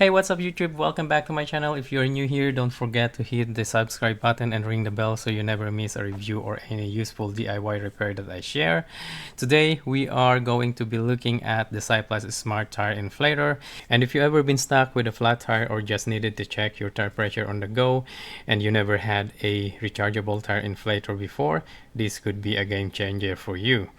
Hey, what's up YouTube? Welcome back to my channel. If you're new here, don't forget to hit the subscribe button and ring the bell so you never miss a review or any useful DIY repair that I share. Today, we are going to be looking at the CYCPLUS Smart Tire Inflator. And if you ever been stuck with a flat tire or just needed to check your tire pressure on the go and you never had a rechargeable tire inflator before, this could be a game changer for you.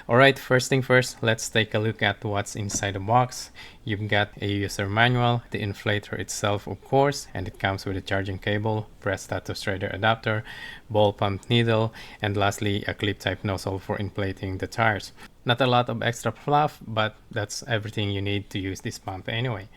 Alright, first thing first, let's take a look at what's inside the box. You've got a user manual, the inflator itself of course, and it comes with a charging cable, press status rider adapter, ball pump needle, and lastly a clip type nozzle for inflating the tires. Not a lot of extra fluff, but that's everything you need to use this pump anyway.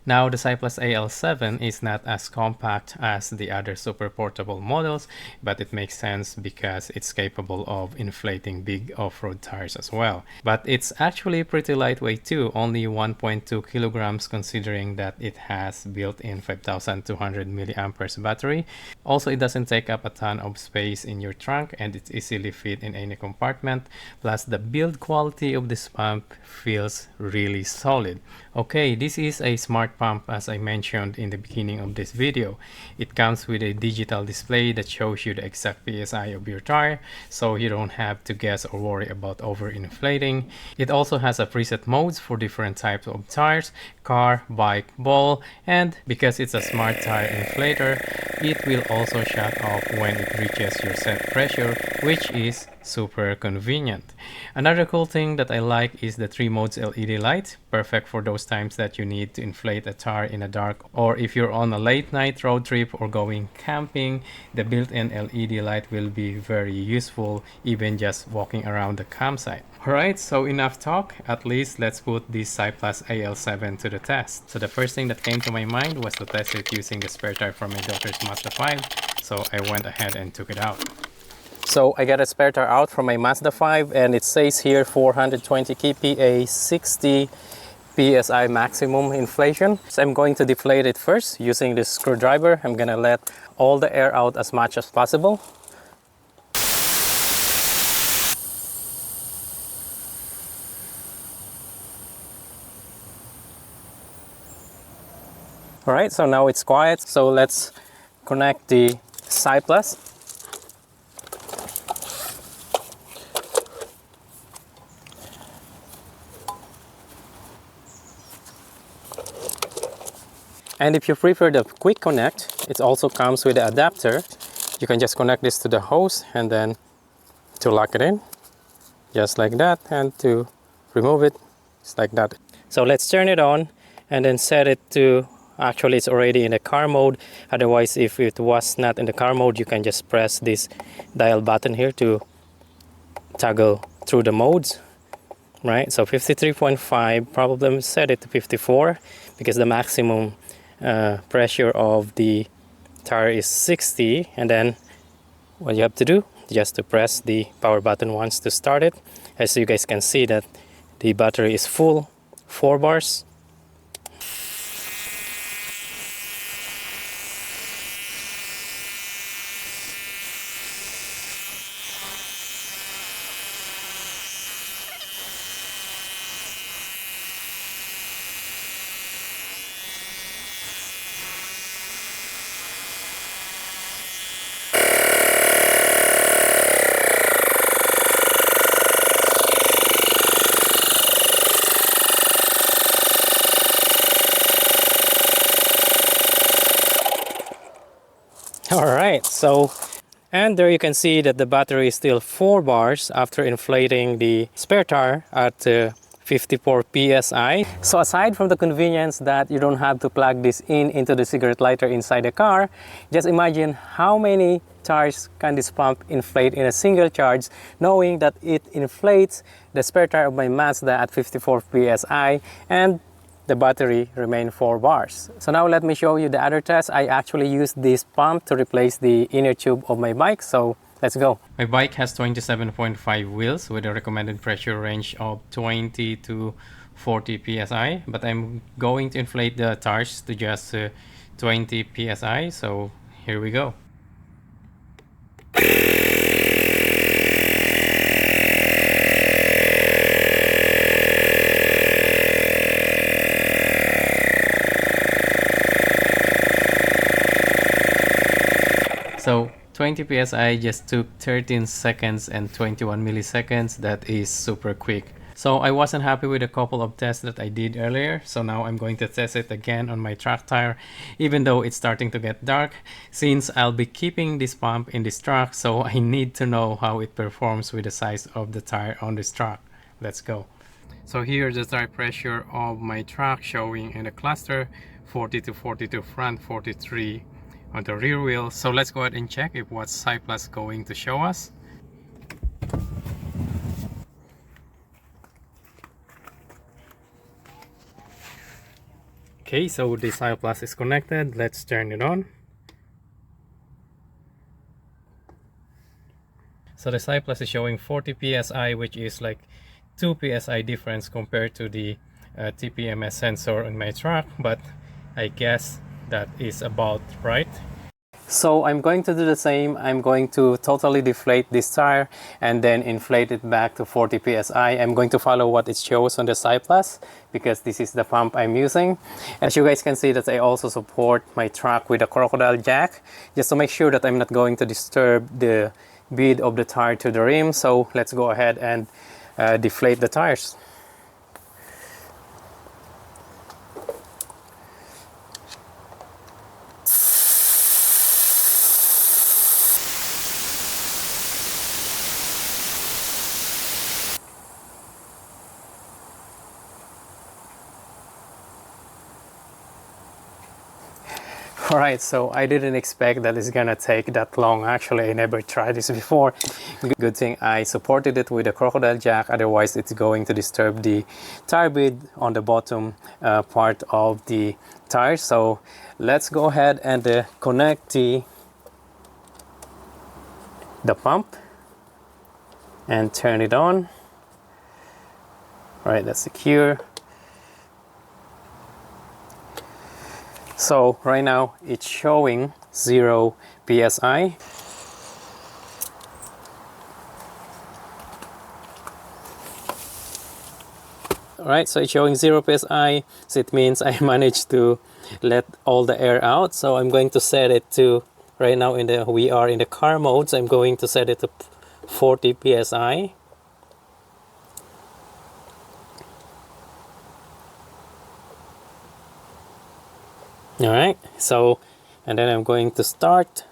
Now the CYCPLUS AL7 is not as compact as the other super portable models, but it makes sense because it's capable of inflating big off-road tires as well. But it's actually pretty lightweight too, only 1.2 kilograms considering that it has built-in 5200 milliamperes battery. Also, it doesn't take up a ton of space in your trunk and it's easily fit in any compartment. Plus the build quality of this pump feels really solid. Okay, this is a smart pump as I mentioned in the beginning of this video. It comes with a digital display that shows you the exact PSI of your tire, so you don't have to guess or worry about overinflating. It also has a preset modes for different types of tires, car, bike, ball, and because it's a smart tire inflator, it will also shut off when it reaches your set pressure, which is super convenient. Another cool thing that I like is the 3 modes LED light, perfect for those times that you need to inflate a tire in the dark, or if you're on a late night road trip or going camping, the built-in LED light will be very useful even just walking around the campsite. Alright, so enough talk, at least let's put this CYCPLUS AL7 to the test. So the first thing that came to my mind was to test it using the spare tire from my daughter's Mazda 5, so I went ahead and took it out. So I got a spare tire out from my Mazda 5 and it says here 420 kPa, 60 PSI maximum inflation. So I'm going to deflate it first using this screwdriver. I'm gonna let all the air out as much as possible. Alright, so now it's quiet. So let's connect the CYCPLUS. And if you prefer the quick connect, it also comes with an adapter. You can just connect this to the hose and then to lock it in, just like that, and to remove it, just like that. So let's turn it on and then set it to, actually it's already in the car mode. Otherwise, if it was not in the car mode, you can just press this dial button here to toggle through the modes. Right, so 53.5, probably set it to 54 because the maximum pressure of the tire is 60, and then what you have to do just to press the power button once to start it. As you guys can see that the battery is full, 4 bars. Alright, so, and there you can see that the battery is still 4 bars after inflating the spare tire at 54 PSI. So aside from the convenience that you don't have to plug this into the cigarette lighter inside the car, just imagine how many tires can this pump inflate in a single charge, knowing that it inflates the spare tire of my Mazda at 54 PSI and the battery remain 4 bars. So now let me show you the other test. I actually used this pump to replace the inner tube of my bike, so let's go. My bike has 27.5 wheels with a recommended pressure range of 20 to 40 psi, but I'm going to inflate the tires to just 20 psi, so here we go. 20 psi just took 13 seconds and 21 milliseconds. That is super quick. So I wasn't happy with a couple of tests that I did earlier, so now I'm going to test it again on my track tire, even though it's starting to get dark, since I'll be keeping this pump in this truck, so I need to know how it performs with the size of the tire on this truck. Let's go. So here's the tire pressure of my truck showing in the cluster, 40 to 42 front, 43 on the rear wheel. So let's go ahead and check if what CYCPLUS going to show us. Okay, so the CYCPLUS is connected. Let's turn it on. So the CYCPLUS is showing 40 psi, which is like 2 psi difference compared to the TPMS sensor on my truck, but I guess that is about right. So I'm going to do the same. I'm going to totally deflate this tire and then inflate it back to 40 psi. I'm going to follow what it shows on the CYCPLUS because this is the pump I'm using. As you guys can see that I also support my truck with a crocodile jack just to make sure that I'm not going to disturb the bead of the tire to the rim. So let's go ahead and deflate the tires. Alright, so I didn't expect that it's gonna take that long. Actually, I never tried this before. Good thing I supported it with a crocodile jack, otherwise it's going to disturb the tire bead on the bottom part of the tire. So let's go ahead and connect the pump and turn it on. Alright, that's secure. So right now it's showing 0 psi. Alright, so it's showing 0 psi, so it means I managed to let all the air out. So I'm going to set it to, right now we are in the car mode, so I'm going to set it to 40 psi. All right, so, and then I'm going to start.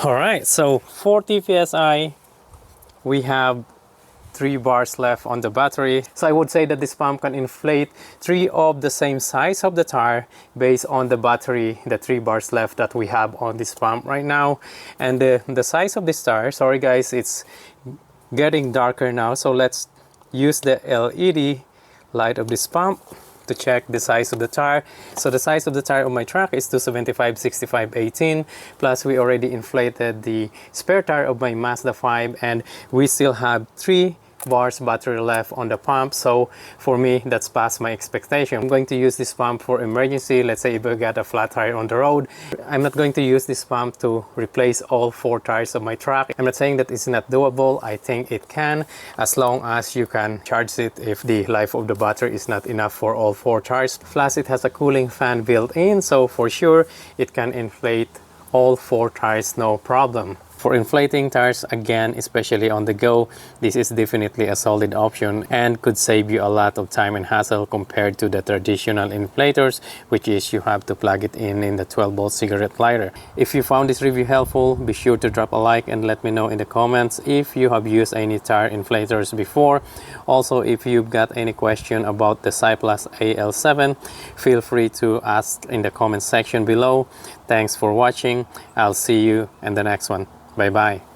All right, so 40 psi, we have 3 bars left on the battery. So I would say that this pump can inflate 3 of the same size of the tire based on the battery, the 3 bars left that we have on this pump right now. And the size of this tire, sorry guys, it's getting darker now. So let's use the LED light of this pump to check the size of the tire. So the size of the tire of my truck is 275 65 18, plus we already inflated the spare tire of my Mazda 5, and we still have 3 bars battery left on the pump. So for me, that's past my expectation. I'm going to use this pump for emergency. Let's say if I got a flat tire on the road. I'm not going to use this pump to replace all 4 tires of my truck. I'm not saying that it's not doable. I think it can, as long as you can charge it if the life of the battery is not enough for all 4 tires. Plus, it has a cooling fan built in, so for sure it can inflate all 4 tires, no problem. For inflating tires, again, especially on the go, this is definitely a solid option and could save you a lot of time and hassle compared to the traditional inflators, which is you have to plug it in the 12-volt cigarette lighter. If you found this review helpful, be sure to drop a like and let me know in the comments if you have used any tire inflators before. Also, if you've got any question about the CYCPLUS AL7, feel free to ask in the comment section below. Thanks for watching. I'll see you in the next one. Bye bye.